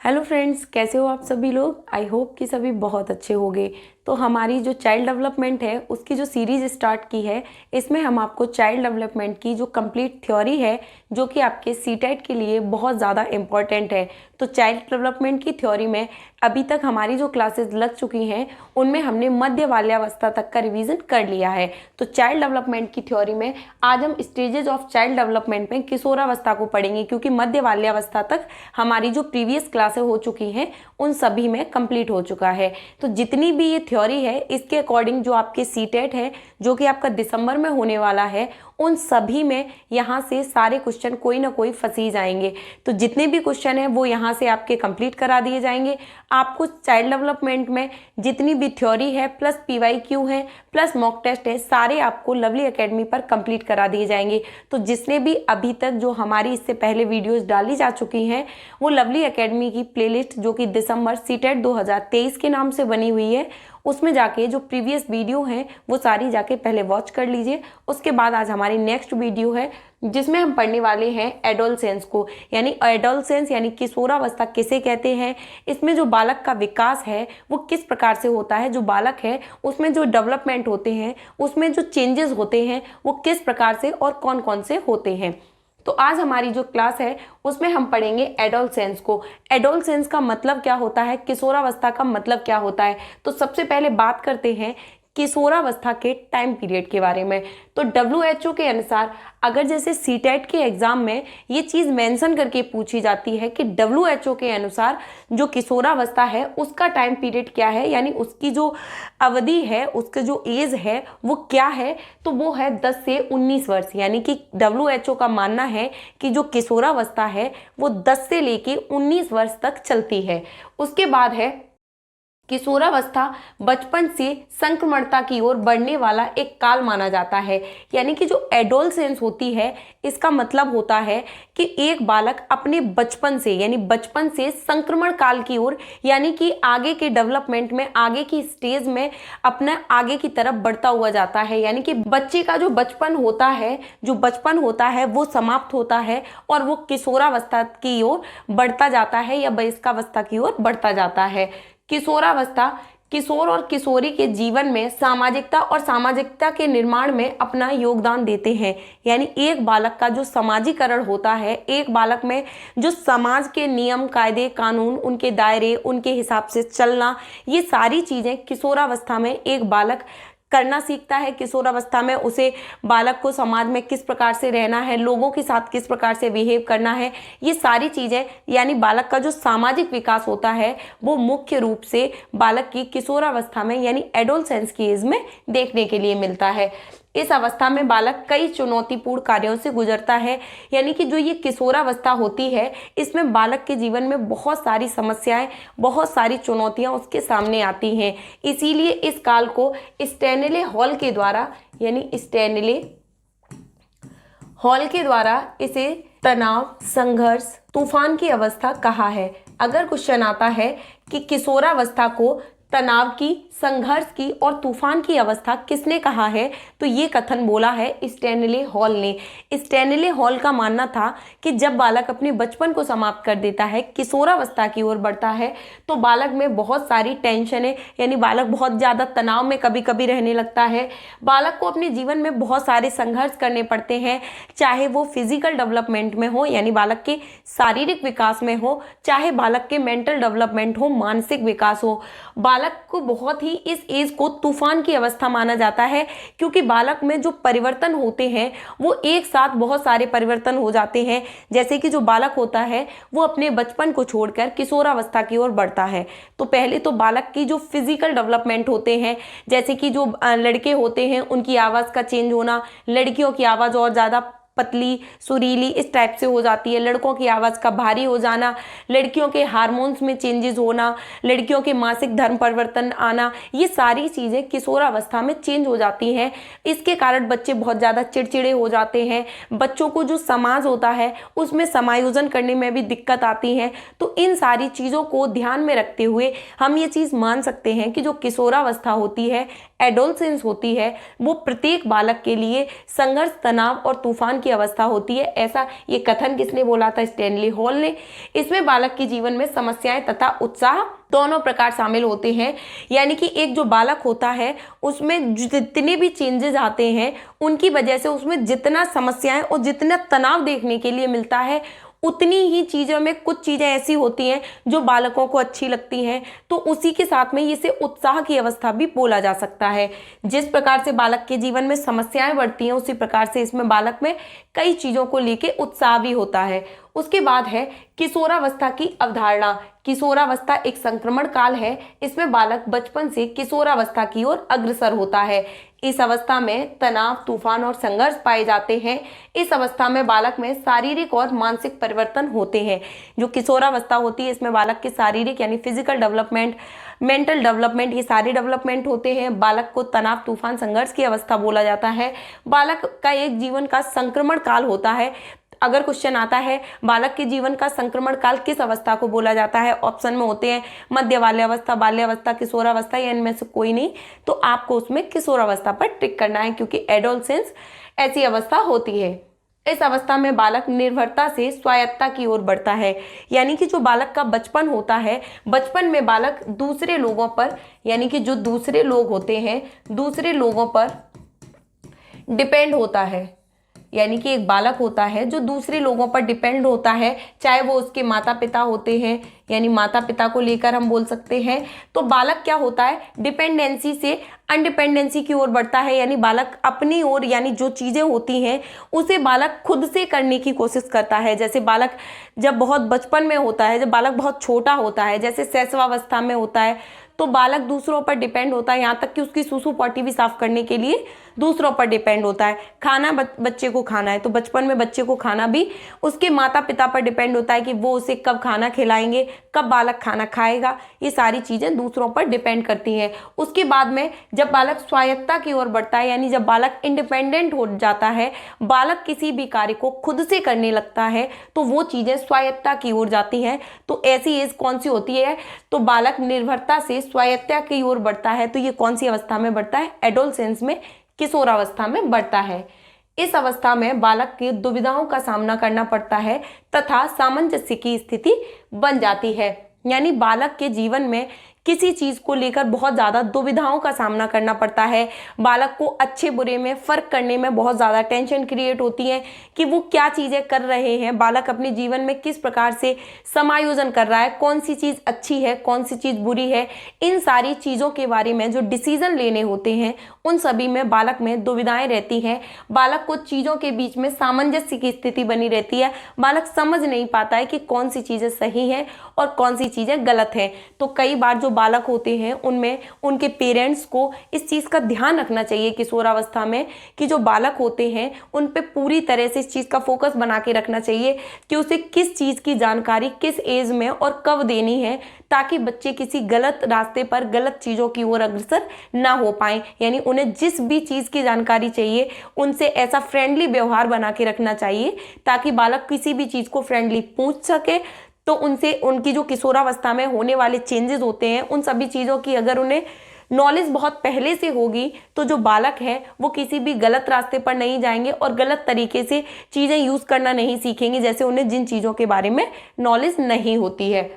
Hello friends, कैसे हो आप सभी लोग। आई होप कि सभी बहुत अच्छे होंगे। तो हमारी जो चाइल्ड डेवलपमेंट है उसकी जो सीरीज स्टार्ट की है, इसमें हम आपको चाइल्ड डेवलपमेंट की जो कंप्लीट थ्योरी है जो कि आपके सीटेट के लिए बहुत ज़्यादा इम्पॉर्टेंट है। तो चाइल्ड डेवलपमेंट की थ्योरी में अभी तक हमारी जो क्लासेस लग चुकी हैं उनमें हमने मध्य बाल्यावस्था तक का रिवीजन कर लिया है। तो चाइल्ड डेवलपमेंट की थ्योरी में आज हम स्टेजेस ऑफ चाइल्ड डेवलपमेंट में किशोरावस्था को पढ़ेंगे, क्योंकि मध्य बाल्यावस्था तक हमारी जो प्रीवियस क्लासें हो चुकी हैं उन सभी में कंप्लीट हो चुका है। तो जितनी भी ये थ्योरी है इसके अकॉर्डिंग जो आपके सीटेट है जो कि आपका दिसंबर में होने वाला है, उन सभी में यहाँ से सारे क्वेश्चन कोई ना कोई फंसी जाएंगे। तो जितने भी क्वेश्चन हैं वो यहाँ से आपके कंप्लीट करा दिए जाएंगे। आपको चाइल्ड डेवलपमेंट में जितनी भी थ्योरी है प्लस PYQ है प्लस मॉक टेस्ट है, सारे आपको लवली एकेडमी पर कंप्लीट करा दिए जाएंगे। तो जिसने भी अभी तक जो हमारी इससे पहले वीडियोस डाली जा चुकी हैं वो लवली एकेडमी की प्लेलिस्ट जो कि दिसंबर सीटेट 2023 के नाम से बनी हुई है, उसमें जाके जो प्रीवियस वीडियो हैं वो सारी जाके पहले वॉच कर लीजिए। उसके बाद आज हमारी नेक्स्ट वीडियो है जिसमें हम पढ़ने वाले हैं एडोलसेंस को, यानी एडोलसेंस यानी किशोरावस्था किसे कहते हैं, इसमें जो बालक का विकास है वो किस प्रकार से होता है, जो बालक है उसमें जो डेवलपमेंट होते हैं उसमें जो चेंजेस होते हैं वो किस प्रकार से और कौन कौन से होते हैं। तो आज हमारी जो क्लास है उसमें हम पढ़ेंगे एडोलसेंस को। एडोलसेंस का मतलब क्या होता है, किशोरावस्था का मतलब क्या होता है। तो सबसे पहले बात करते हैं किशोरावस्था के टाइम पीरियड के बारे में। तो WHO के अनुसार अगर जैसे सीटेट के एग्जाम में ये चीज़ मेंशन करके पूछी जाती है कि WHO के अनुसार जो किशोरावस्था है उसका टाइम पीरियड क्या है, यानी उसकी जो अवधि है, उसका जो एज है वो क्या है, तो वो है 10 से 19 वर्ष। यानी कि WHO का मानना है कि जो किशोरावस्था है वो 10 से लेके 19 वर्ष तक चलती है। उसके बाद है किशोरावस्था बचपन से संक्रमणता की ओर बढ़ने वाला एक काल माना जाता है। यानी कि जो एडोलसेंस होती है इसका मतलब होता है कि एक बालक अपने बचपन से यानी बचपन से संक्रमण काल की ओर, यानी कि आगे के डेवलपमेंट में आगे की स्टेज में अपना आगे की तरफ बढ़ता हुआ जाता है। यानी कि बच्चे का जो बचपन होता है वो समाप्त होता है और वो किशोरावस्था की ओर बढ़ता जाता है या वयस्कावस्था की ओर बढ़ता जाता है। किशोरावस्था किशोर और किशोरी के जीवन में सामाजिकता और सामाजिकता के निर्माण में अपना योगदान देते हैं। यानी एक बालक का जो समाजीकरण होता है, एक बालक में जो समाज के नियम कायदे कानून, उनके दायरे, उनके हिसाब से चलना, ये सारी चीज़ें किशोरावस्था में एक बालक करना सीखता है। किशोरावस्था में उसे बालक को समाज में किस प्रकार से रहना है, लोगों के साथ किस प्रकार से बिहेव करना है, ये सारी चीज़ें यानी बालक का जो सामाजिक विकास होता है वो मुख्य रूप से बालक की किशोरावस्था में यानी एडोलसेंस की एज में देखने के लिए मिलता है। इस अवस्था में बालक कई चुनौतीपूर्ण कार्यों से गुजरता है। यानी कि जो ये किशोरावस्था होती है इसमें बालक के जीवन में बहुत सारी समस्याएं, बहुत सारी चुनौतियां उसके सामने आती हैं। इसीलिए इस काल को स्टैनले हॉल के द्वारा यानी स्टैनले हॉल के द्वारा इसे तनाव, संघर्ष, तूफान की अवस्था कहा है। अगर क्वेश्चन आता है कि किशोरावस्था को तनाव की, संघर्ष की और तूफान की अवस्था किसने कहा है, तो ये कथन बोला है स्टैनले हॉल ने। स्टैनले हॉल का मानना था कि जब बालक अपने बचपन को समाप्त कर देता है, किशोरावस्था की ओर बढ़ता है, तो बालक में बहुत सारी टेंशन है, यानी बालक बहुत ज़्यादा तनाव में कभी कभी रहने लगता है। बालक को अपने जीवन में बहुत सारे संघर्ष करने पड़ते हैं, चाहे वो फिजिकल डेवलपमेंट में हो यानी बालक के शारीरिक विकास में हो, चाहे बालक के मेंटल डेवलपमेंट हो, मानसिक विकास हो। बालक को बहुत ही इस एज को तूफान की अवस्था माना जाता है, क्योंकि बालक में जो परिवर्तन होते हैं वो एक साथ बहुत सारे परिवर्तन हो जाते हैं। जैसे कि जो बालक होता है वो अपने बचपन को छोड़कर किशोरावस्था की ओर बढ़ता है। तो पहले तो बालक की जो फिजिकल डेवलपमेंट होते हैं, जैसे कि जो लड़के होते हैं उनकी आवाज़ का चेंज होना, लड़कियों की आवाज़ और ज़्यादा पतली सुरीली इस टाइप से हो जाती है, लड़कों की आवाज़ का भारी हो जाना, लड़कियों के हार्मोन्स में चेंजेस होना, लड़कियों के मासिक धर्म परिवर्तन आना, ये सारी चीज़ें किशोरावस्था में चेंज हो जाती हैं। इसके कारण बच्चे बहुत ज़्यादा चिड़चिड़े हो जाते हैं। बच्चों को जो समाज होता है उसमें समायोजन करने में भी दिक्कत आती है। तो इन सारी चीज़ों को ध्यान में रखते हुए हम ये चीज़ मान सकते हैं कि जो किशोरावस्था होती है, एडोलसेंस होती है, वो प्रत्येक बालक के लिए संघर्ष, तनाव और तूफान की की अवस्था होती है। ऐसा ये कथन किसने बोला था? स्टैनली हॉल ने। इसमें बालक के जीवन में समस्याएं तथा उत्साह दोनों प्रकार शामिल होते हैं। यानी कि एक जो बालक होता है उसमें जितने भी चेंजेस आते हैं उनकी वजह से उसमें जितना समस्याएं और जितना तनाव देखने के लिए मिलता है, उतनी ही चीज़ों में कुछ चीज़ें ऐसी होती हैं जो बालकों को अच्छी लगती हैं। तो उसी के साथ में इसे उत्साह की अवस्था भी बोला जा सकता है। जिस प्रकार से बालक के जीवन में समस्याएं बढ़ती हैं उसी प्रकार से इसमें बालक में कई चीज़ों को लेके उत्साह भी होता है। उसके बाद है किशोरावस्था की अवधारणा। किशोरावस्था एक संक्रमण काल है। इसमें बालक बचपन से किशोरावस्था की ओर अग्रसर होता है। इस अवस्था में तनाव, तूफान और संघर्ष पाए जाते हैं। इस अवस्था में बालक में शारीरिक और मानसिक परिवर्तन होते हैं। जो किशोरावस्था होती है इसमें बालक के शारीरिक यानी फिजिकल डेवलपमेंट, मेंटल डेवलपमेंट, ये सारे डेवलपमेंट होते हैं। बालक को तनाव, तूफान, संघर्ष की अवस्था बोला जाता है। बालक का एक जीवन का संक्रमण काल होता है। अगर क्वेश्चन आता है बालक के जीवन का संक्रमण काल किस अवस्था को बोला जाता है, ऑप्शन में होते हैं मध्य बाल्यावस्था, बाल्यावस्था, किशोरावस्था या इनमें से कोई नहीं, तो आपको उसमें किशोरावस्था पर टिक करना है क्योंकि एडोलसेंस ऐसी अवस्था होती है। इस अवस्था में बालक निर्भरता से स्वायत्तता की ओर बढ़ता है। यानी कि जो बालक का बचपन होता है, बचपन में बालक दूसरे लोगों पर यानी कि जो दूसरे लोग होते हैं दूसरे लोगों पर डिपेंड होता है। यानी कि एक बालक होता है जो दूसरे लोगों पर डिपेंड होता है, चाहे वो उसके माता पिता होते हैं, यानी माता पिता को लेकर हम बोल सकते हैं। तो बालक क्या होता है, डिपेंडेंसी से अनडिपेंडेंसी की ओर बढ़ता है। यानी बालक अपनी ओर यानी जो चीज़ें होती हैं उसे बालक खुद से करने की कोशिश करता है। जैसे बालक जब बहुत बचपन में होता है, जब बालक बहुत छोटा होता है, जैसे शैशवावस्था में होता है, तो बालक दूसरों पर डिपेंड होता है, यहाँ तक कि उसकी सूसू पॉटी भी साफ करने के लिए दूसरों पर डिपेंड होता है। खाना बच्चे को खाना है तो बचपन में बच्चे को खाना भी उसके माता पिता पर डिपेंड होता है कि वो उसे कब खाना खिलाएंगे, कब बालक खाना खाएगा। ये सारी चीज़ें दूसरों पर डिपेंड करती हैं। उसके बाद में जब बालक स्वायत्तता की ओर बढ़ता है, यानी जब बालक इंडिपेंडेंट हो जाता है, बालक किसी भी कार्य को खुद से करने लगता है, तो वो चीज़ें स्वायत्तता की ओर जाती हैं। तो ऐसी एज कौन सी होती है, तो बालक निर्भरता से स्वायत्तता की ओर बढ़ता है। तो ये कौन सी अवस्था में बढ़ता है, एडोलसेंस में, किशोरावस्था में बढ़ता है। इस अवस्था में बालक की दुविधाओं का सामना करना पड़ता है तथा सामंजस्य की स्थिति बन जाती है। यानी बालक के जीवन में किसी चीज़ को लेकर बहुत ज़्यादा दुविधाओं का सामना करना पड़ता है। बालक को अच्छे बुरे में फ़र्क करने में बहुत ज़्यादा टेंशन क्रिएट होती है कि वो क्या चीज़ें कर रहे हैं, बालक अपने जीवन में किस प्रकार से समायोजन कर रहा है, कौन सी चीज़ अच्छी है, कौन सी चीज़ बुरी है। इन सारी चीज़ों के बारे में जो डिसीजन लेने होते हैं उन सभी में बालक में दुविधाएं रहती हैं। बालक को चीज़ों के बीच में सामंजस्य की स्थिति बनी रहती है। बालक समझ नहीं पाता है कि कौन सी चीज़ें सही हैं और कौन सी चीज़ें गलत हैं। तो कई बार जो बालक होते हैं उनमें उनके पेरेंट्स को इस चीज़ का ध्यान रखना चाहिए किशोरावस्था में कि जो बालक होते हैं उन पे पूरी तरह से इस चीज़ का फोकस बना के रखना चाहिए कि उसे किस चीज़ की जानकारी किस एज में और कब देनी है, ताकि बच्चे किसी गलत रास्ते पर गलत चीज़ों की ओर अग्रसर ना हो पाएं। यानी उन्हें जिस भी चीज़ की जानकारी चाहिए उनसे ऐसा फ्रेंडली व्यवहार बना के रखना चाहिए ताकि बालक किसी भी चीज़ को फ्रेंडली पूछ सके। तो उनसे उनकी जो किशोरावस्था में होने वाले चेंजेस होते हैं उन सभी चीज़ों की अगर उन्हें नॉलेज बहुत पहले से होगी तो जो बालक है वो किसी भी गलत रास्ते पर नहीं जाएंगे और गलत तरीके से चीज़ें यूज़ करना नहीं सीखेंगे, जैसे उन्हें जिन चीज़ों के बारे में नॉलेज नहीं होती है।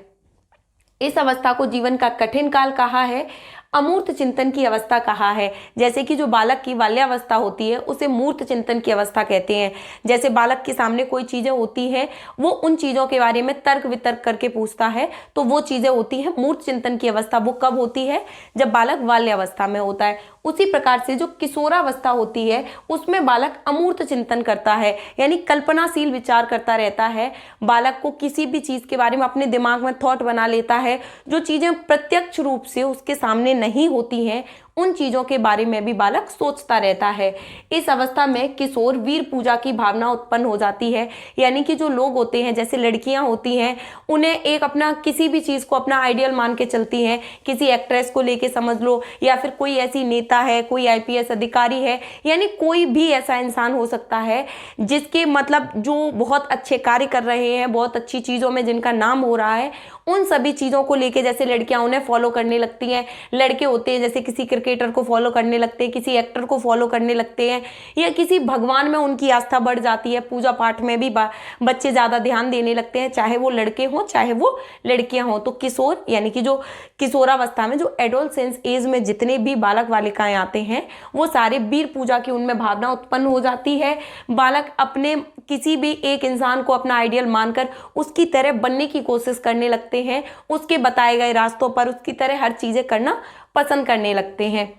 इस अवस्था को जीवन का कठिन काल कहा है, अमूर्त चिंतन की अवस्था कहा है। जैसे कि जो बालक की बाल्यावस्था होती है उसे मूर्त चिंतन की अवस्था कहते हैं। जैसे बालक के सामने कोई चीज़ें होती हैं वो उन चीज़ों के बारे में तर्क वितर्क करके पूछता है, तो वो चीज़ें होती हैं मूर्त चिंतन की अवस्था। वो कब होती है, जब बालक बाल्यावस्था में होता है। उसी प्रकार से जो किशोरावस्था होती है उसमें बालक अमूर्त चिंतन करता है, यानी कल्पनाशील विचार करता रहता है। बालक को किसी भी चीज़ के बारे में अपने दिमाग में थॉट बना लेता है, जो चीज़ें प्रत्यक्ष रूप से उसके सामने नहीं होती हैं उन चीज़ों के बारे में भी बालक सोचता रहता है। इस अवस्था में किशोर वीर पूजा की भावना उत्पन्न हो जाती है। यानी कि जो लोग होते हैं, जैसे लड़कियां होती हैं, उन्हें एक अपना किसी भी चीज़ को अपना आइडियल मान के चलती हैं। किसी एक्ट्रेस को लेके समझ लो, या फिर कोई ऐसी नेता है, कोई आईपीएस अधिकारी है, यानी कोई भी ऐसा इंसान हो सकता है जिसके मतलब जो बहुत अच्छे कार्य कर रहे हैं, बहुत अच्छी चीज़ों में जिनका नाम हो रहा है, उन सभी चीज़ों को लेके जैसे लड़कियां उन्हें फॉलो करने लगती हैं। लड़के होते हैं जैसे किसी क्रिकेटर को फॉलो करने लगते हैं, किसी एक्टर को फॉलो करने लगते हैं, या किसी भगवान में उनकी आस्था बढ़ जाती है। पूजा पाठ में भी बच्चे ज़्यादा ध्यान देने लगते हैं, चाहे वो लड़के हों चाहे वो लड़कियां हों। तो किशोर यानी कि जो किशोरावस्था में, जो एडोलसेंस एज में जितने भी बालक बालिकाएं आते हैं वो सारे वीर पूजा की उनमें भावना उत्पन्न हो जाती है। बालक अपने किसी भी एक इंसान को अपना आइडियल मानकर उसकी तरह बनने की कोशिश करने लगते हैं, उसके बताए गए रास्तों पर उसकी तरह हर चीजें करना पसंद करने लगते हैं।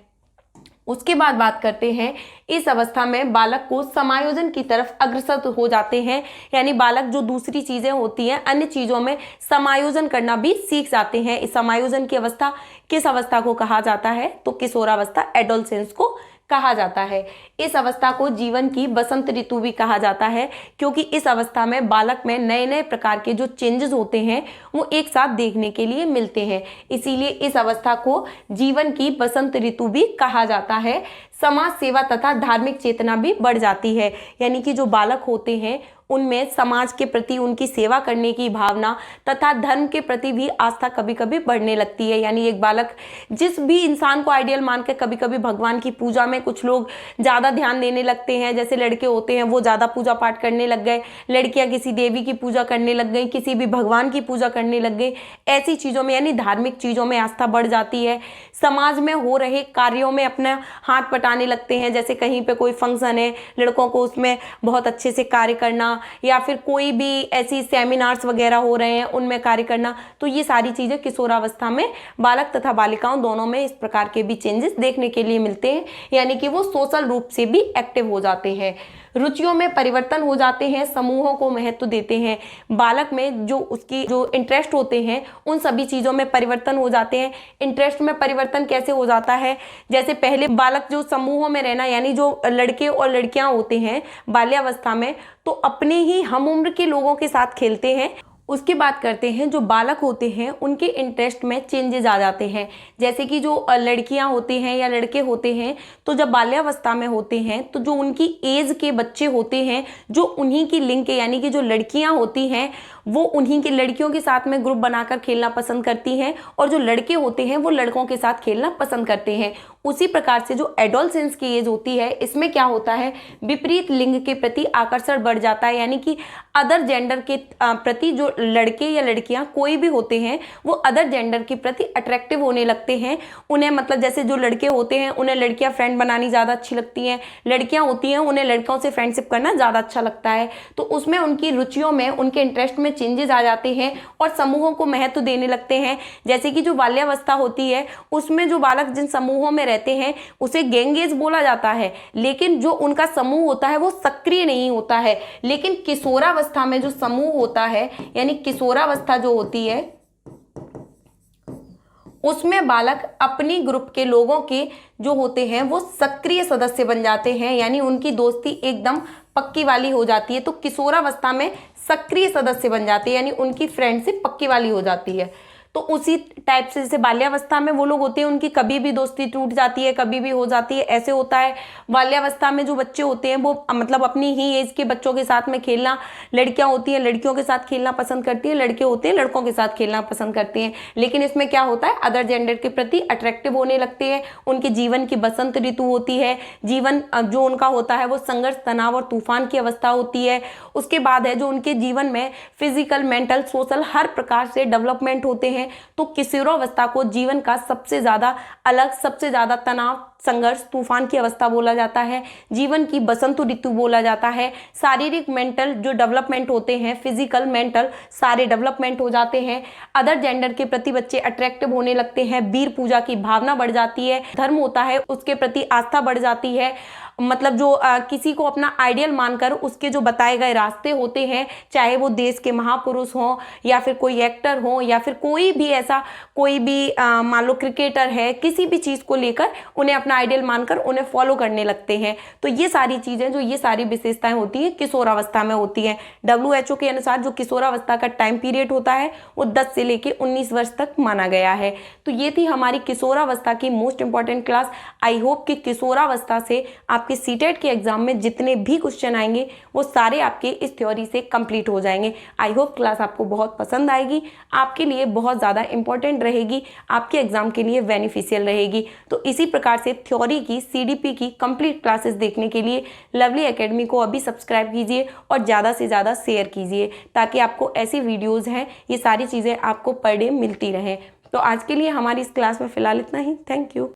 उसके बाद बात करते हैं, इस अवस्था में बालक को समायोजन की तरफ अग्रसर हो जाते हैं, यानी बालक जो दूसरी चीजें होती हैं अन्य चीजों में समायोजन करना भी सीख जाते हैं। इस समायोजन की अवस्था किस अवस्था को कहा जाता है? तो किशोरावस्था, एडोलसेंस को कहा जाता है। इस अवस्था को जीवन की बसंत ऋतु भी कहा जाता है, क्योंकि इस अवस्था में बालक में नए नए प्रकार के जो चेंजेस होते हैं वो एक साथ देखने के लिए मिलते हैं, इसीलिए इस अवस्था को जीवन की बसंत ऋतु भी कहा जाता है। समाज सेवा तथा धार्मिक चेतना भी बढ़ जाती है, यानी कि जो बालक होते हैं उनमें समाज के प्रति उनकी सेवा करने की भावना तथा धर्म के प्रति भी आस्था कभी कभी बढ़ने लगती है। यानी एक बालक जिस भी इंसान को आइडियल मानकर, कभी कभी भगवान की पूजा में कुछ लोग ज़्यादा ध्यान देने लगते हैं, जैसे लड़के होते हैं वो ज़्यादा पूजा पाठ करने लग गए, लड़कियां किसी देवी की पूजा करने लग गई, किसी भी भगवान की पूजा करने लग गई, ऐसी चीज़ों में यानी धार्मिक चीज़ों में आस्था बढ़ जाती है। समाज में हो रहे कार्यों में अपना हाथ बटाने लगते हैं, जैसे कहीं पे कोई फंक्शन है, लड़कों को उसमें बहुत अच्छे से कार्य करना, या फिर कोई भी ऐसी सेमिनार्स वगैरह हो रहे हैं उनमें कार्य करना। तो ये सारी चीजें किशोरावस्था में बालक तथा बालिकाओं दोनों में इस प्रकार के भी चेंजेस देखने के लिए मिलते हैं, यानी कि वो सोशल रूप से भी एक्टिव हो जाते हैं। रुचियों में परिवर्तन हो जाते हैं, समूहों को महत्व देते हैं। बालक में जो उसकी जो इंटरेस्ट होते हैं उन सभी चीज़ों में परिवर्तन हो जाते हैं। इंटरेस्ट में परिवर्तन कैसे हो जाता है? जैसे पहले बालक जो समूहों में रहना, यानी जो लड़के और लड़कियां होते हैं बाल्यावस्था में, तो अपने ही हम उम्र के लोगों के साथ खेलते हैं। उसकी बात करते हैं, जो बालक होते हैं उनके इंटरेस्ट में चेंजेस आ जाते हैं। जैसे कि जो लड़कियां होती हैं या लड़के होते हैं, तो जब बाल्यावस्था में होते हैं तो जो उनकी एज के बच्चे होते हैं, जो उन्हीं की लिंग के, यानी कि जो लड़कियां होती हैं वो उन्हीं की लड़कियों के साथ में ग्रुप बनाकर खेलना पसंद करती हैं, और जो लड़के होते हैं वो लड़कों के साथ खेलना पसंद करते हैं। उसी प्रकार से जो एडोलसेंस की एज होती है, इसमें क्या होता है, विपरीत लिंग के प्रति आकर्षण बढ़ जाता है, यानी कि अदर जेंडर के प्रति जो लड़के या लड़कियां कोई भी होते हैं वो अदर जेंडर के प्रति अट्रैक्टिव होने लगते हैं। उन्हें मतलब जैसे जो लड़के होते हैं उन्हें लड़कियां फ्रेंड बनानी ज़्यादा अच्छी लगती हैं, लड़कियां होती हैं उन्हें लड़कों से फ्रेंडशिप करना ज़्यादा अच्छा लगता है। तो उसमें उनकी रुचियों में, उनके इंटरेस्ट में चेंजेस आ जाते हैं और समूहों को महत्व देने लगते हैं। जैसे कि जो बाल्यावस्था होती है उसमें जो बालक जिन समूहों में रहते हैं उसे गैंग एज बोला जाता है, लेकिन जो उनका समूह होता है वो सक्रिय नहीं होता है। लेकिन किशोरावस्था में जो समूह होता है, यानी किशोरावस्था जो होती है उसमें बालक अपनी ग्रुप के लोगों के जो होते हैं वो सक्रिय सदस्य बन जाते हैं, यानी उनकी दोस्ती एकदम पक्की वाली हो जाती है। तो किशोरावस्था में सक्रिय सदस्य बन जाते हैं, यानी उनकी फ्रेंडशिप पक्की वाली हो जाती है। तो उसी टाइप से जैसे बाल्यावस्था में वो लोग होते हैं उनकी कभी भी दोस्ती टूट जाती है, कभी भी हो जाती है, ऐसे होता है। बाल्यावस्था में जो बच्चे होते हैं वो मतलब अपनी ही एज के बच्चों के साथ में खेलना, लड़कियां होती हैं लड़कियों के साथ खेलना पसंद करती है, लड़के होते हैं लड़कों के साथ खेलना पसंद करते हैं। लेकिन इसमें क्या होता है, अदर जेंडर के प्रति अट्रैक्टिव होने लगते हैं। उनके जीवन की बसंत ऋतु होती है, जीवन जो उनका होता है वो संघर्ष, तनाव और तूफान की अवस्था होती है। उसके बाद है जो उनके जीवन में फिजिकल, मेंटल, सोशल हर प्रकार से डेवलपमेंट होते हैं। तो किशोरावस्था को जीवन का सबसे ज्यादा अलग, सबसे ज्यादा तनाव, संघर्ष, तूफान की अवस्था बोला जाता है, जीवन की बसंत ऋतु बोला जाता है। शारीरिक, मेंटल जो डेवलपमेंट होते हैं, फिजिकल, मेंटल सारे डेवलपमेंट हो जाते हैं। अदर जेंडर के प्रति बच्चे अट्रैक्टिव होने लगते हैं, वीर पूजा की भावना बढ़ जाती है, धर्म होता है उसके प्रति आस्था बढ़ जाती है। मतलब जो किसी को अपना आइडियल मानकर उसके जो बताए गए रास्ते होते हैं, चाहे वो देश के महापुरुष हों या फिर कोई एक्टर हो या फिर कोई भी ऐसा कोई भी मान लो क्रिकेटर है, किसी भी चीज़ को लेकर उन्हें अपना अपना आइडियल मानकर उन्हें फॉलो करने लगते हैं। तो ये सारी चीज़ें, जो ये सारी विशेषताएं होती हैं, किशोरावस्था में होती हैं। WHO के अनुसार जो किशोरावस्था का टाइम पीरियड होता है वो 10 से लेकर 19 वर्ष तक माना गया है। तो ये थी हमारी किशोरावस्था की most important class. I hope कि किशोरावस्था से आपके सीटेट के एग्जाम में जितने भी क्वेश्चन आएंगे वो सारे आपके इस थ्योरी से कंप्लीट हो जाएंगे। आई होप क्लास आपको बहुत पसंद आएगी, आपके लिए बहुत ज़्यादा इंपॉर्टेंट रहेगी, आपके एग्जाम के लिए बेनिफिशियल रहेगी। तो इसी प्रकार से थ्योरी की, CDP की कंप्लीट क्लासेस देखने के लिए लवली एकेडमी को अभी सब्सक्राइब कीजिए और ज़्यादा से ज़्यादा शेयर कीजिए, ताकि आपको ऐसी वीडियोज़ हैं, ये सारी चीज़ें आपको पर डे मिलती रहें। तो आज के लिए हमारी इस क्लास में फ़िलहाल इतना ही। Thank you.